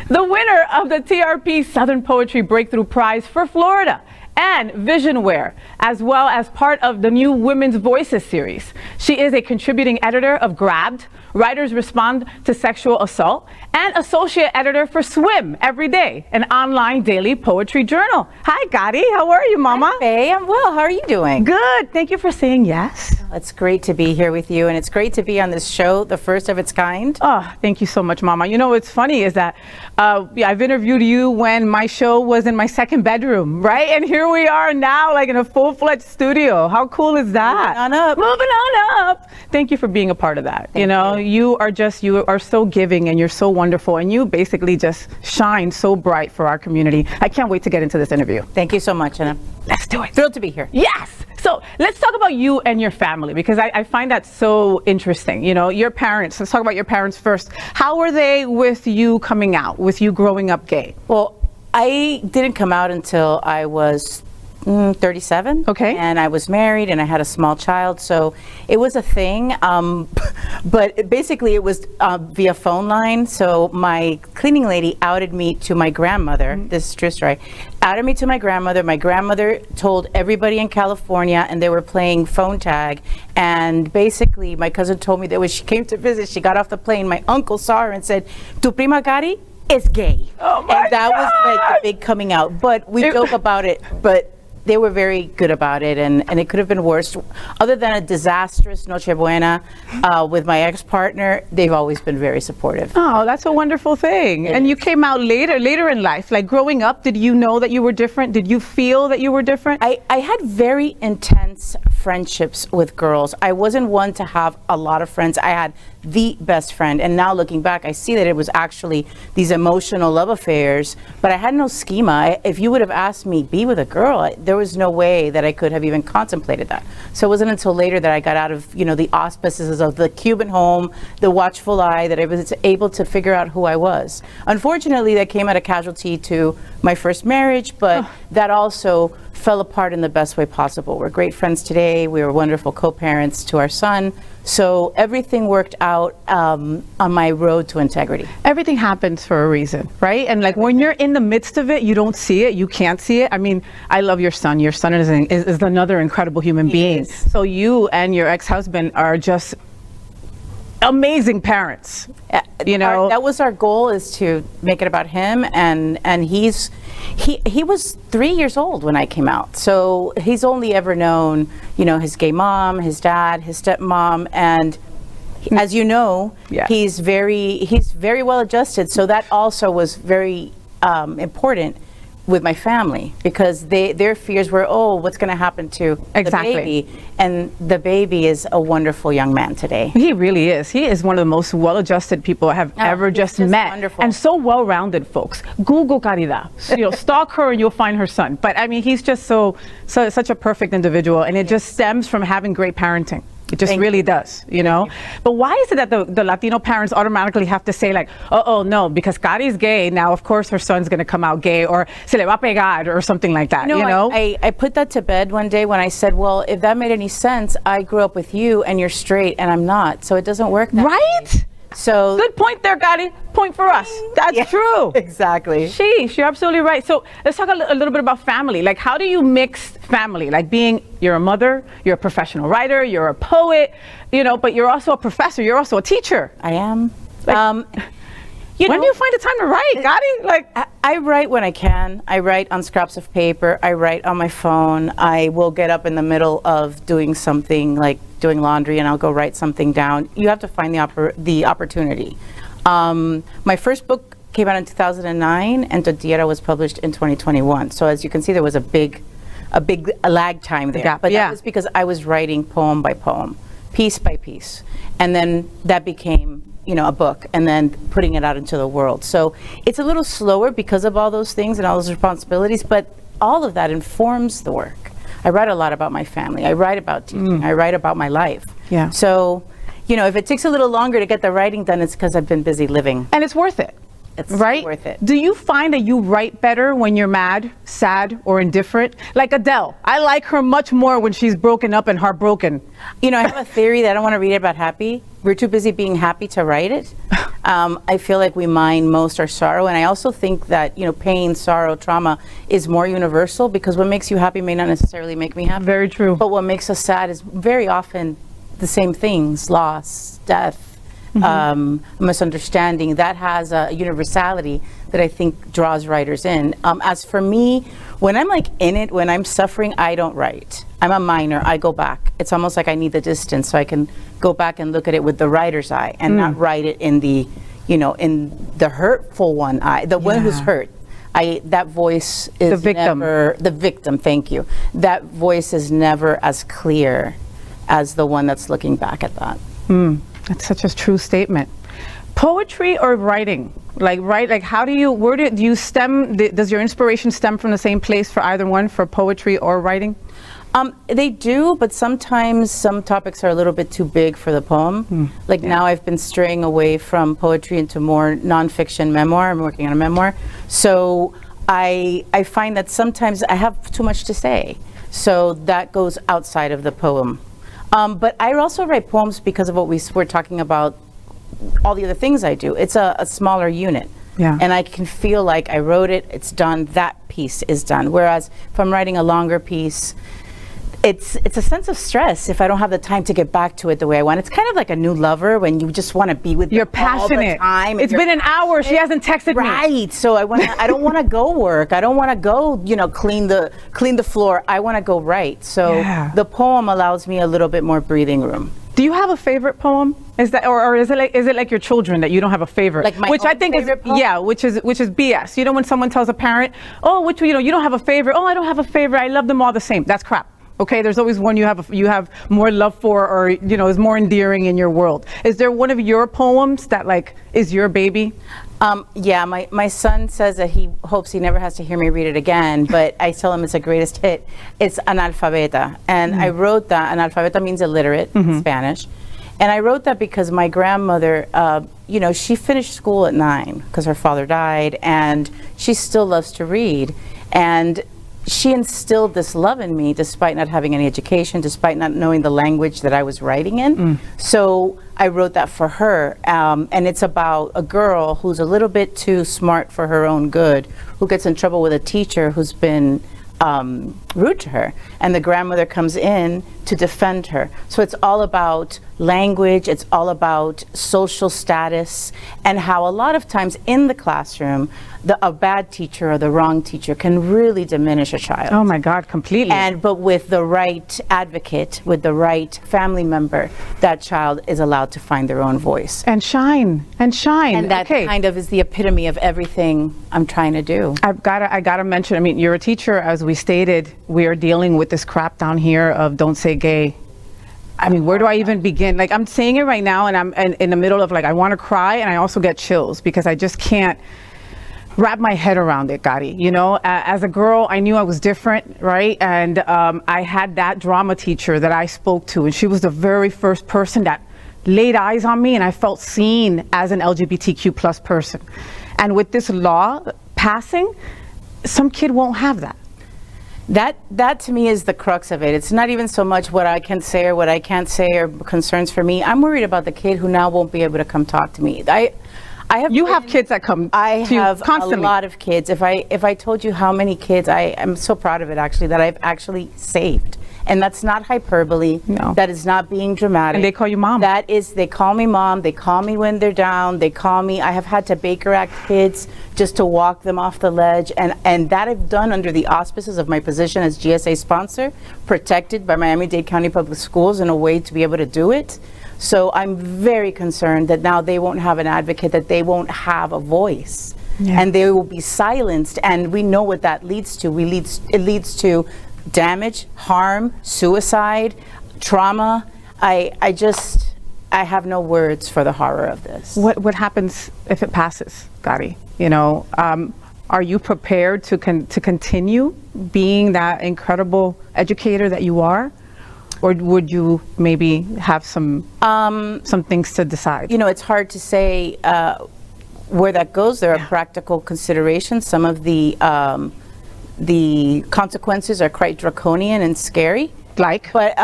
The winner of the TRP Southern Poetry Breakthrough Prize for Florida and Visionware, as well as part of the new Women's Voices series. She is a contributing editor of Grabbed, Writers Respond to Sexual Assault, and associate editor for Swim Every Day, an online daily poetry journal. Hi, Gotti. How are you, Mama? Hi, Faye. I'm well. How are you doing? Good. Thank you for saying yes. It's great to be here with you, and it's great to be on this show, the first of its kind. Oh, thank you so much, Mama. You know, what's funny is that I've interviewed you when my show was in my second bedroom, right? And here we are now, like in a full-fledged studio. How cool is that? Moving on up. Moving on up. Thank you for being a part of that. You know, you are so giving and you're so wonderful, and you basically just shine so bright for our community. I can't wait to get into this interview. Thank you so much, and I'm Let's do it. thrilled to be here. Yes. So let's talk about you and your family, because I find that so interesting. You know, your parents, let's talk about your parents first. How were they with you coming out, with you growing up gay? Well, I didn't come out until I was 37. Okay. And I was married and I had a small child, so it was a thing. But basically it was via phone line. So my cleaning lady outed me to my grandmother. This is true story. Outed me to my grandmother. My grandmother told everybody in California, and they were playing phone tag. And basically my cousin told me that when she came to visit, she got off the plane, my uncle saw her and said, "Tu prima Gotti is gay." Oh my And that was like God. the big coming out. But we joke about it, but they were very good about it, and it could have been worse. Other than a disastrous Noche Buena with my ex-partner, they've always been very supportive. Oh, that's a wonderful thing. And you came out later in life. Like growing up, did you know that you were different? Did you feel that you were different? I had very intense friendships with girls. I wasn't one to have a lot of friends. I had the best friend, and now looking back, I see that it was actually these emotional love affairs, but I had no schema. If you would have asked me, be with a girl, there was no way that I could have even contemplated that. So it wasn't until later that I got out of, you know, the auspices of the Cuban home, the watchful eye, that I was able to figure out who I was. Unfortunately, that came at a casualty to my first marriage, but that also fell apart in the best way possible. We're great friends today. We were wonderful co-parents to our son. So everything worked out on my road to integrity. Everything happens for a reason, right? And like when you're in the midst of it, you don't see it, you can't see it. I mean, I love your son. Your son is another incredible human being. is. So you and your ex-husband are just amazing parents. You know, that was our goal, is to make it about him, and he was 3 years old when I came out, so he's only ever known, you know, his gay mom, his dad, his stepmom, and as you know, Yeah. he's very well adjusted, so that also was very important with my family, because their fears were, oh, what's going to happen to Exactly. the baby? And the baby is a wonderful young man today. he really is. He is one of the most well-adjusted people I have ever he's just just met. wonderful. And so well-rounded, folks. Google Karidaan. You know, stalk her and you'll find her son. But I mean, he's just such a perfect individual, and it just stems from having great parenting. It just really does, you know? But why is it that the Latino parents automatically have to say like, oh, no, because Kari's gay, now of course her son's gonna come out gay, or se le va a pegar, or something like that, you know? I put that to bed one day when I said, well, if that made any sense, I grew up with you and you're straight and I'm not, so it doesn't work that way. Right? So Good point there, Gotti. Point for us. That's Yeah, true. exactly. You're absolutely right. So let's talk a little bit about family. Like, how do you mix family? Like you're a mother, you're a professional writer, you're a poet, you know, but you're also a professor, you're also a teacher. I am. When do you find the time to write, Gotti? Like, I write when I can. I write on scraps of paper. I write on my phone. I will get up in the middle of doing something, like doing laundry, and I'll go write something down. You have to find the opportunity. My first book came out in 2009, and Tortillera was published in 2021. So as you can see, there was a big lag time there. gap, But yeah. that was because I was writing poem by poem, piece by piece, and then that became, you know, a book, and then putting it out into the world. So it's a little slower because of all those things and all those responsibilities, but all of that informs the work. I write a lot about my family. I write about teaching. I write about my life. Yeah. So, you know, if it takes a little longer to get the writing done, it's because I've been busy living. and it's worth it. It's right? worth it. Do you find that you write better when you're mad, sad, or indifferent? Like Adele, I like her much more when she's broken up and heartbroken. You know, I have a theory that I don't want to read it about happy. We're too busy being happy to write it. I feel like we mind most our sorrow, and I also think that, you know, pain, sorrow, trauma is more universal, because what makes you happy may not necessarily make me happy. Very true. But what makes us sad is very often the same things: loss, death, misunderstanding, that has a universality that I think draws writers in. As for me, when I'm like in it, when I'm suffering, I don't write. I'm a minor, I go back. It's almost like I need the distance so I can go back and look at it with the writer's eye and not write it in the, in the hurtful one eye, the one who's hurt. That voice is the victim. The victim, thank you. That voice is never as clear as the one that's looking back at that. That's such a true statement. Poetry or writing? How do you stem, does your inspiration stem from the same place for either one, for poetry or writing? They do, but sometimes some topics are a little bit too big for the poem. Now I've been straying away from poetry into more nonfiction memoir. I'm working on a memoir. So I find that sometimes I have too much to say. So that goes outside of the poem. But I also write poems because of what we were talking about, all the other things I do. It's a smaller unit. Yeah. And I can feel like I wrote it, it's done, that piece is done. Whereas if I'm writing a longer piece, it's a sense of stress if I don't have the time to get back to it the way I want. It's kind of like a new lover when you just want to be with You're them all the passionate. time. It's been an hour. She hasn't texted me. Right. So I don't want to go work. I don't want to go, clean the floor. I want to go write. So the poem allows me a little bit more breathing room. Do you have a favorite poem? Is that, or is it like your children that you don't have a favorite? Like my which I own think is favorite poem? which is BS. When someone tells a parent, oh, you don't have a favorite. Oh, I don't have a favorite. I love them all the same. That's crap. Okay, there's always one you have more love for, or is more endearing in your world. Is there one of your poems that is your baby? Yeah, my son says that he hopes he never has to hear me read it again, but I tell him it's a greatest hit. It's Analfabeta, and I wrote that. Analfabeta means illiterate in Spanish, and I wrote that because my grandmother, she finished school at 9 because her father died, and she still loves to read, and she instilled this love in me despite not having any education, despite not knowing the language that I was writing in. So I wrote that for her, and it's about a girl who's a little bit too smart for her own good, who gets in trouble with a teacher who's been rude to her, and the grandmother comes in to defend her. So it's all about language, it's all about social status, and how a lot of times in the classroom, a bad teacher or the wrong teacher can really diminish a child. Oh my God, completely. But with the right advocate, with the right family member, that child is allowed to find their own voice. And shine. And that kind of is the epitome of everything I'm trying to do. I gotta mention, you're a teacher, as we stated. We are dealing with this crap down here of don't say gay. Where do I even begin? I'm saying it right now, and I'm in the middle of I want to cry, and I also get chills because I just can't wrap my head around it, Gadi. As a girl, I knew I was different, right? And I had that drama teacher that I spoke to, and she was the very first person that laid eyes on me, and I felt seen as an LGBTQ plus person. And with this law passing, some kid won't have that. That to me is the crux of it. It's not even so much what I can say or what I can't say or concerns for me. I'm worried about the kid who now won't be able to come talk to me. You have kids that come to you have constantly. A lot of kids. If I told you how many kids, I'm so proud of it actually, that I've actually saved. And that's not hyperbole. No. That is not being dramatic. And they call you mom. They call me mom. They call me when they're down. They call me. I have had to Baker Act kids just to walk them off the ledge. And that I've done under the auspices of my position as GSA sponsor, protected by Miami-Dade County Public Schools in a way to be able to do it. So I'm very concerned that now they won't have an advocate, that they won't have a voice. Yeah. And they will be silenced. And we know what that leads to. It leads to damage, harm, suicide, trauma. I have no words for the horror of this. What happens if it passes, Gadi? Are you prepared to continue being that incredible educator that you are? Or would you maybe have some things to decide? It's hard to say where that goes. There are practical considerations. Some of the consequences are quite draconian and scary. But,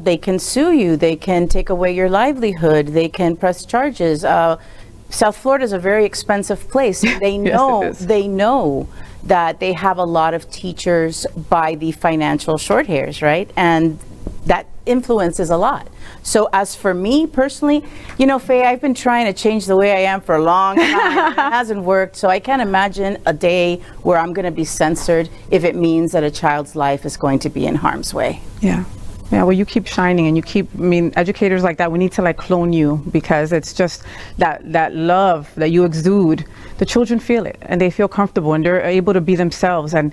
they can sue you. They can take away your livelihood. They can press charges. South Florida is a very expensive place. They know, yes, it is. They know that they have a lot of teachers by the financial short hairs, right? And that influences a lot. So as for me personally, you know, Faye, I've been trying to change the way I am for a long time. It hasn't worked. So I can't imagine a day where I'm going to be censored if it means that a child's life is going to be in harm's way. Yeah. Yeah, well, you keep shining, and you keep, I mean, educators like that, we need to like clone you, because it's just that love that you exude. The children feel it, and they feel comfortable, and they're able to be themselves. And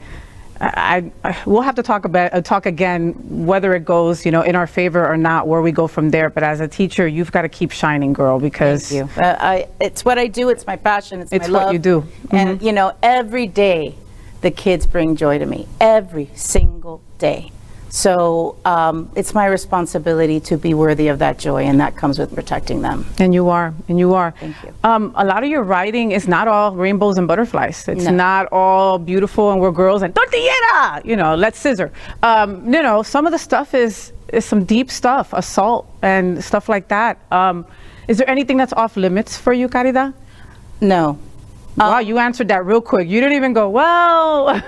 we'll have to talk again, whether it goes, you know, in our favor or not, where we go from there. But as a teacher, you've got to keep shining, girl, because Thank you. It's what I do. It's my passion. It's my love. what you do. And you know, every day the kids bring joy to me. Every single day. So it's my responsibility to be worthy of that joy, and that comes with protecting them. And you are, and you are. Thank you. A lot of your writing is not all rainbows and butterflies. It's not all beautiful and we're girls and tortillera, you know, let's scissor. You know, some of the stuff is some deep stuff, assault and stuff like that. Is there anything that's off limits for you, Karidaan? No. Wow, you answered that real quick. You didn't even go, well.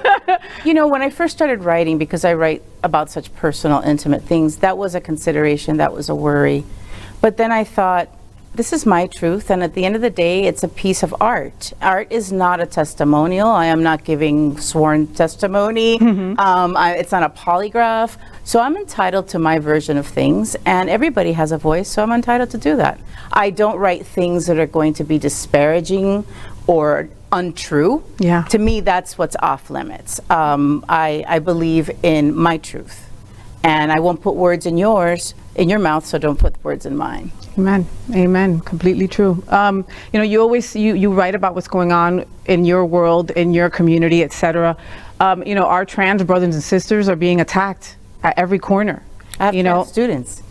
You know, when I first started writing, because I write about such personal, intimate things, that was a consideration, that was a worry. But then I thought, this is my truth, and at the end of the day, it's a piece of art. Art is not a testimonial. I am not giving sworn testimony. It's not a polygraph. So I'm entitled to my version of things, and everybody has a voice, so I'm entitled to do that. I don't write things that are going to be disparaging or untrue. Yeah. To me, that's what's off limits. I believe in my truth, and I won't put words in your mouth, so don't put words in mine. Amen. Amen. Completely true. You know, you always you write about what's going on in your world, in your community, etc. You know, our trans brothers and sisters are being attacked at every corner. I have trans students.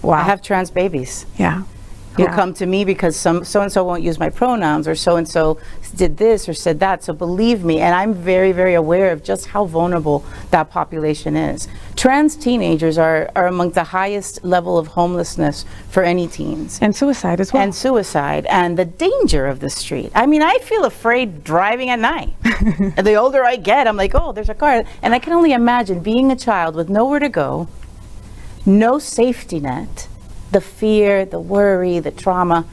Wow. I have trans babies. Yeah. Who come to me because so-and-so won't use my pronouns, or so-and-so did this or said that. So believe me, and I'm very, very aware of just how vulnerable that population is. Trans teenagers are among the highest level of homelessness for any teens. And suicide as well. And suicide, and the danger of the street. I mean, I feel afraid driving at night. And the older I get, I'm like, oh, there's a car. And I can only imagine being a child with nowhere to go, no safety net, the fear, the worry, the trauma.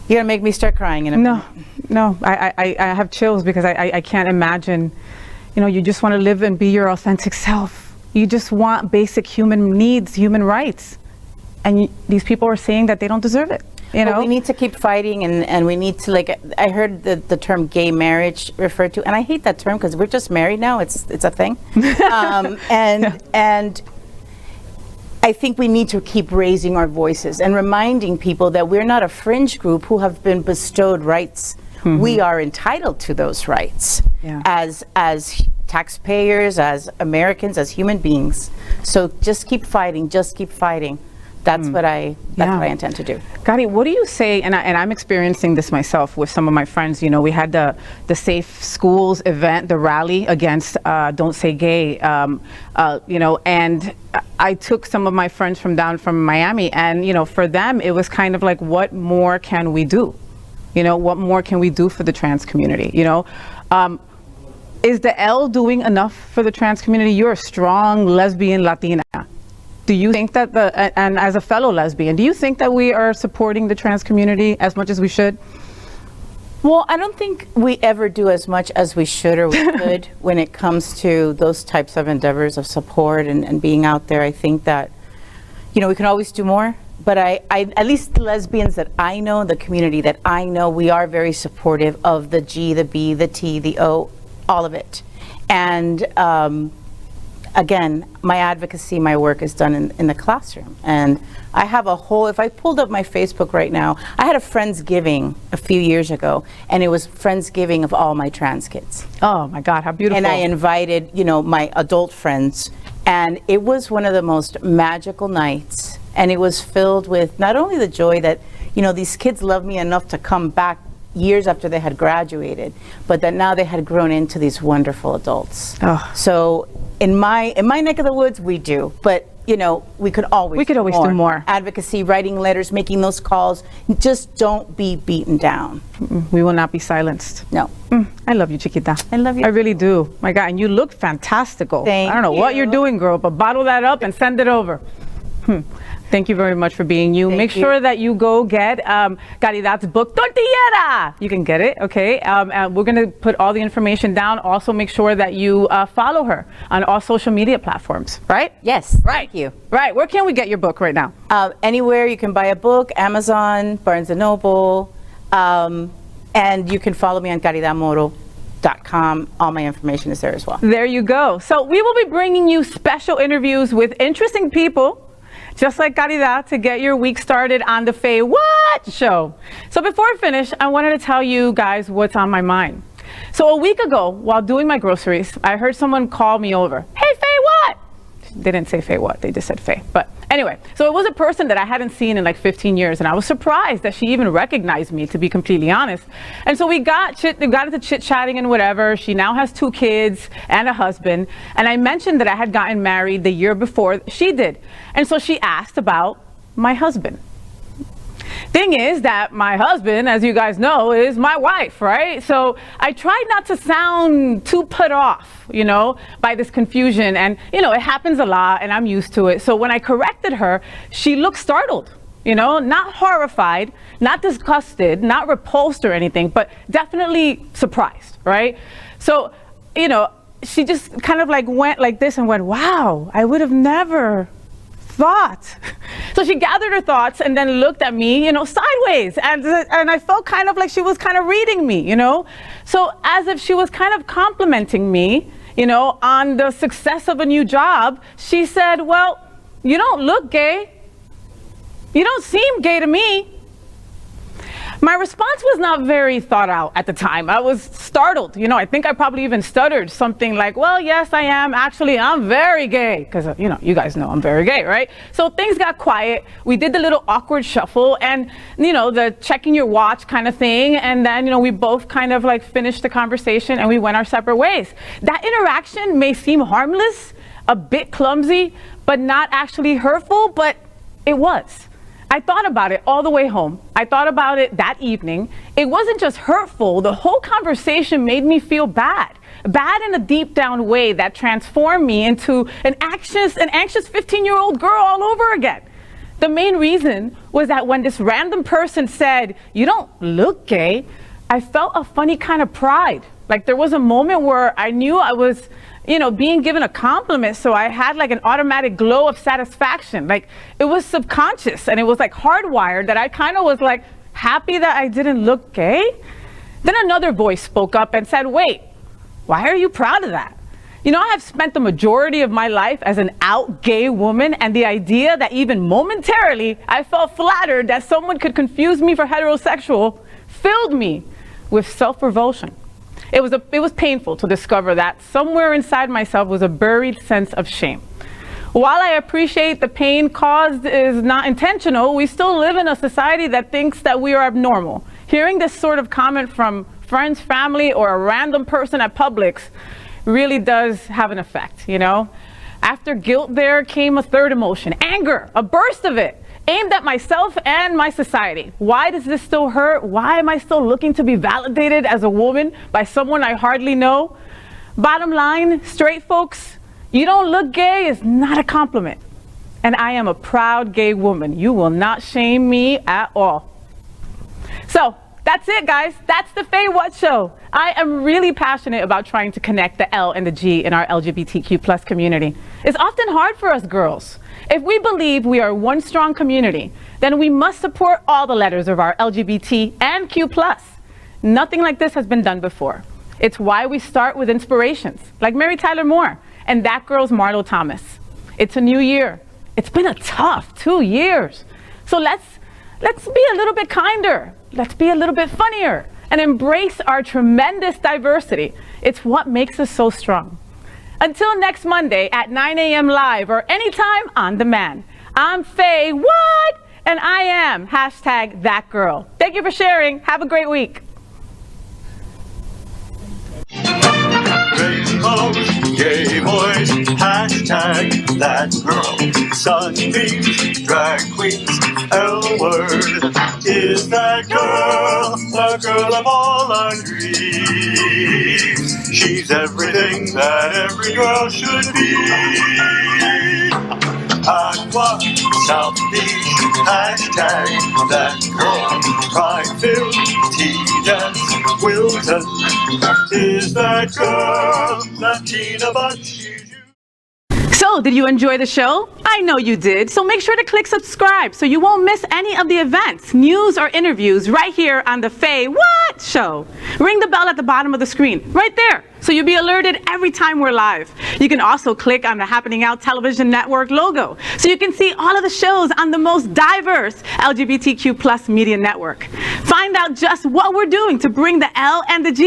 You're gonna make me start crying in a minute. No, I have chills, because I can't imagine. You know, you just want to live and be your authentic self. You just want basic human needs, human rights, and these people are saying that they don't deserve it. You know, we need to keep fighting, and we need to, like, I heard the term gay marriage referred to, and I hate that term because we're just married now. It's a thing, and I think we need to keep raising our voices and reminding people that we're not a fringe group who have been bestowed rights. We are entitled to those rights as taxpayers, as Americans, as human beings. So just keep fighting, just keep fighting. That's what I intend to do. Gadi, what do you say, and I'm experiencing this myself with some of my friends. You know, we had the Safe Schools event, the rally against Don't Say Gay, you know, and I took some of my friends down from Miami, and, you know, for them, it was kind of like, what more can we do? You know, what more can we do for the trans community? You know, is the L doing enough for the trans community? You're a strong lesbian Latina. Do you think that and as a fellow lesbian, do you think that we are supporting the trans community as much as we should? Well, I don't think we ever do as much as we should or we could when it comes to those types of endeavors of support and being out there. I think that, you know, we can always do more. But I at least the lesbians that I know, the community that I know, we are very supportive of the G, the B, the T, the O, all of it. And again, my advocacy, my work is done in the classroom. And I have a whole, if I pulled up my Facebook right now, I had a Friendsgiving a few years ago, and it was Friendsgiving of all my trans kids. Oh my God, how beautiful. And I invited, you know, my adult friends, and it was one of the most magical nights. And it was filled with not only the joy that, you know, these kids loved me enough to come back years after they had graduated, but that now they had grown into these wonderful adults. Oh. So in my neck of the woods, we do, but you know, we could always do more. Advocacy, writing letters, making those calls. Just don't be beaten down. We will not be silenced. No. I love you, Chiquita. I love you. I really do. My God, and you look fantastical. Thank I don't know what you're doing, girl, but bottle that up and send it over. Thank you very much for being you. Make sure that you go get Karidaan's book, Tortillera. You can get it, okay? We're going to put all the information down. Also, make sure that you follow her on all social media platforms, right? Yes. Right. Thank you. Right. Where can we get your book right now? Anywhere you can buy a book, Amazon, Barnes & Noble, and you can follow me on karidaanmoro.com. All my information is there as well. There you go. So we will be bringing you special interviews with interesting people, just like Karidaan, to get your week started on the FayWhat show. So before I finish, I wanted to tell you guys what's on my mind. So a week ago, while doing my groceries, I heard someone call me over. Hey, FayWhat! They didn't say FayWhat, they just said Fay. But anyway, so it was a person that I hadn't seen in like 15 years, and I was surprised that she even recognized me, to be completely honest. And so we got into chit-chatting and whatever. She now has 2 kids and a husband, and I mentioned that I had gotten married the year before she did. And so she asked about my husband. Thing is that my husband, as you guys know, is my wife, right? So I tried not to sound too put off, you know, by this confusion. And, you know, it happens a lot and I'm used to it. So when I corrected her, she looked startled, you know, not horrified, not disgusted, not repulsed or anything, but definitely surprised, right? So, you know, she just kind of like went like this and went, wow, I would have never thought. So she gathered her thoughts and then looked at me, you know, sideways. And I felt kind of like she was kind of reading me, you know. So as if she was kind of complimenting me, you know, on the success of a new job, she said, well, you don't look gay. You don't seem gay to me. My response was not very thought out at the time. I was startled. You know, I think I probably even stuttered something like, well, yes, I am. Actually, I'm very gay. Because, you know, you guys know I'm very gay, right? So things got quiet. We did the little awkward shuffle and, you know, the checking your watch kind of thing. And then, you know, we both kind of like finished the conversation and we went our separate ways. That interaction may seem harmless, a bit clumsy, but not actually hurtful, but it was. I thought about it all the way home. I thought about it that evening. It wasn't just hurtful. The whole conversation made me feel bad in a deep down way that transformed me into an anxious 15-year-old girl all over again. The main reason was that when this random person said, you don't look gay, I felt a funny kind of pride. Like there was a moment where I knew I was, you know, being given a compliment, so I had like an automatic glow of satisfaction. Like it was subconscious and it was like hardwired that I kind of was like happy that I didn't look gay. Then another voice spoke up and said, wait, why are you proud of that? You know, I have spent the majority of my life as an out gay woman, and the idea that even momentarily I felt flattered that someone could confuse me for heterosexual filled me with self-revulsion. It was painful to discover that somewhere inside myself was a buried sense of shame. While I appreciate the pain caused is not intentional, we still live in a society that thinks that we are abnormal. Hearing this sort of comment from friends, family, or a random person at Publix really does have an effect, you know? After guilt, there came a third emotion, anger, a burst of it, aimed at myself and my society. Why does this still hurt? Why am I still looking to be validated as a woman by someone I hardly know? Bottom line, straight folks, you don't look gay is not a compliment. And I am a proud gay woman. You will not shame me at all. So that's it, guys. That's the FayWhat show. I am really passionate about trying to connect the L and the G in our LGBTQ+ community. It's often hard for us girls. If we believe we are one strong community, then we must support all the letters of our LGBT and Q+. Nothing like this has been done before. It's why we start with inspirations, like Mary Tyler Moore and that girl's Marlo Thomas. It's a new year. It's been a tough 2 years. So let's be a little bit kinder. Let's be a little bit funnier and embrace our tremendous diversity. It's what makes us so strong. Until next Monday at 9 a.m. live or anytime on demand, I'm FayWhat, and I am #thatgirl. Thank you for sharing. Have a great week. Rainbows, gay boys, #thatgirl. Sunbeams, drag queens, L-word. Is that girl, the girl of all our dreams? She's everything that every girl should be. Aqua, South Beach, hashtag that girl. Pride-filled tea dance, Wilton is that girl. Latina, but she's So, did you enjoy the show? I know you did. So make sure to click subscribe so you won't miss any of the events, news, or interviews right here on the FayWhat show. Ring the bell at the bottom of the screen, right there, so you'll be alerted every time we're live. You can also click on the Happening Out Television Network logo so you can see all of the shows on the most diverse LGBTQ+ media network. Find out just what we're doing to bring the L and the G